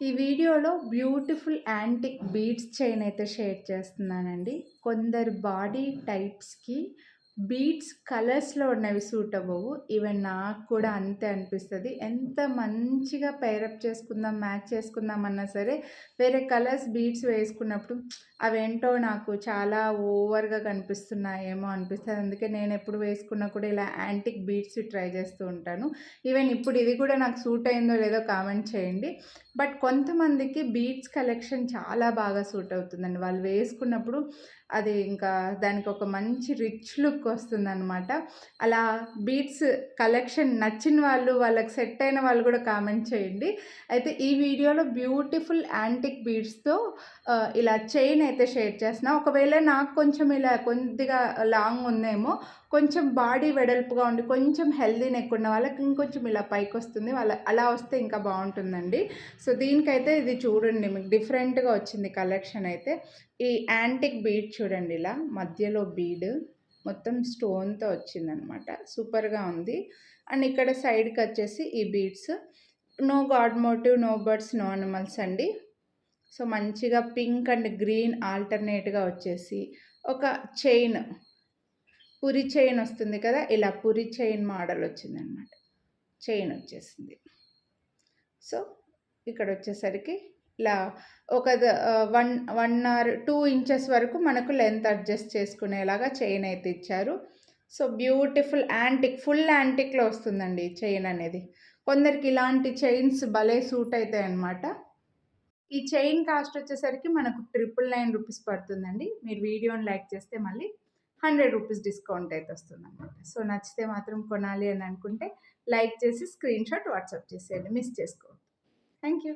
ఈ వీడియోలో beautiful antique beads chain అయితే షేర్ చేస్తున్నానండి. కొందరు బాడీ టైప్స్‌కి బీడ్స్ కలర్స్‌లో ఉన్నవి సూట్ అవ్వవు. ఈవెన్ నాకు కూడా అంతే అనిపిస్తది. ఎంత మంచిగా పెయిరప్ చేసుకుందాం, మ్యాచ్ చేసుకుందాం అన్నా సరే, వేరే కలర్స్ బీడ్స్ వేసుకున్నప్పుడు అవేంటో నాకు చాలా ఓవర్‌గా కనిపిస్తున్నాయేమో అనిపిస్తది. అందుకే నేనెప్పుడు వేసుకున్నా కూడా ఇలా యాంటిక్ బీడ్స్ ట్రై చేస్తూ ఉంటాను. ఈవెన్ ఇప్పుడు ఇది కూడా నాకు సూట్ అయిందో లేదో కామెంట్ చేయండి. బట్ కొంతమందికి బీడ్స్ కలెక్షన్ చాలా బాగా సూట్ అవుతుందండి. వాళ్ళు వేసుకున్నప్పుడు అది ఇంకా దానికొక మంచి రిచ్ లుక్ వస్తుందనమాట. అలా బీడ్స్ కలెక్షన్ నచ్చిన వాళ్ళు, వాళ్ళకి సెట్ అయిన వాళ్ళు కూడా కామెంట్ చేయండి. అయితే ఈ వీడియోలో బ్యూటిఫుల్ యాంటిక్ బీడ్స్‌తో ఇలా చైన్ అయితే షేర్ చేస్తున్నా. ఒకవేళ నాకు కొంచెం ఇలా కొద్దిగా లాంగ్ ఉందేమో, కొంచెం బాడీ వెడల్పుగా ఉండి, కొంచెం హెల్తీ నెక్ ఉన్న వాళ్ళకి ఇంకొంచెం ఇలా పైకొస్తుంది. అలా వస్తే ఇంకా బావుంటుందండి. సో, దీనికైతే ఇది చూడండి మీకు డిఫరెంట్‌గా వచ్చింది కలెక్షన్ అయితే. ఈ యాంటిక్ బీడ్ చూడండి ఇలా మధ్యలో బీడ్ మొత్తం స్టోన్‌తో వచ్చిందనమాట. సూపర్‌గా ఉంది. అండ్ ఇక్కడ సైడ్‌కొచ్చేసి ఈ beads. No god motive, no birds, no animals అండి. సో, మంచిగా పింక్ అండ్ గ్రీన్ ఆల్టర్‌నేట్‌గా వచ్చేసి ఒక చైన్, పురి చైన్ వస్తుంది కదా! ఇలా పురి చైన్ మోడల్ వచ్చిందనమాట. చైన్ వచ్చేసింది. సో, ఇక్కడొచ్చేసరికి ఇలా ఒక 1 ఆర్ 2 ఇంచెస్ వరకు మనకు లెంత్ అడ్జస్ట్ చేసుకునేలాగా చైన్ అయితే ఇచ్చారు. సో, బ్యూటిఫుల్ యాంటిక్, ఫుల్ యాంటిక్‌లో వస్తుందండి ఈ చైన్ అనేది. కొందరికి ఇలాంటి చైన్స్ భలే సూట్ అయితాయన్నమాట. ఈ చైన్ కాస్ట్ వచ్చేసరికి మనకు 999 రూపీస్ పడుతుందండి. మీరు వీడియోని లైక్ చేస్తే మళ్ళీ 100 రూపీస్ డిస్కౌంట్ అయితే వస్తుందన్నమాట. సో, నచ్చితే మాత్రం కొనాలి అని అనుకుంటే లైక్ చేసి స్క్రీన్‌షాట్ వాట్సాప్ చేసేయండి. మిస్ చేసుకోవద్దు. Thank you.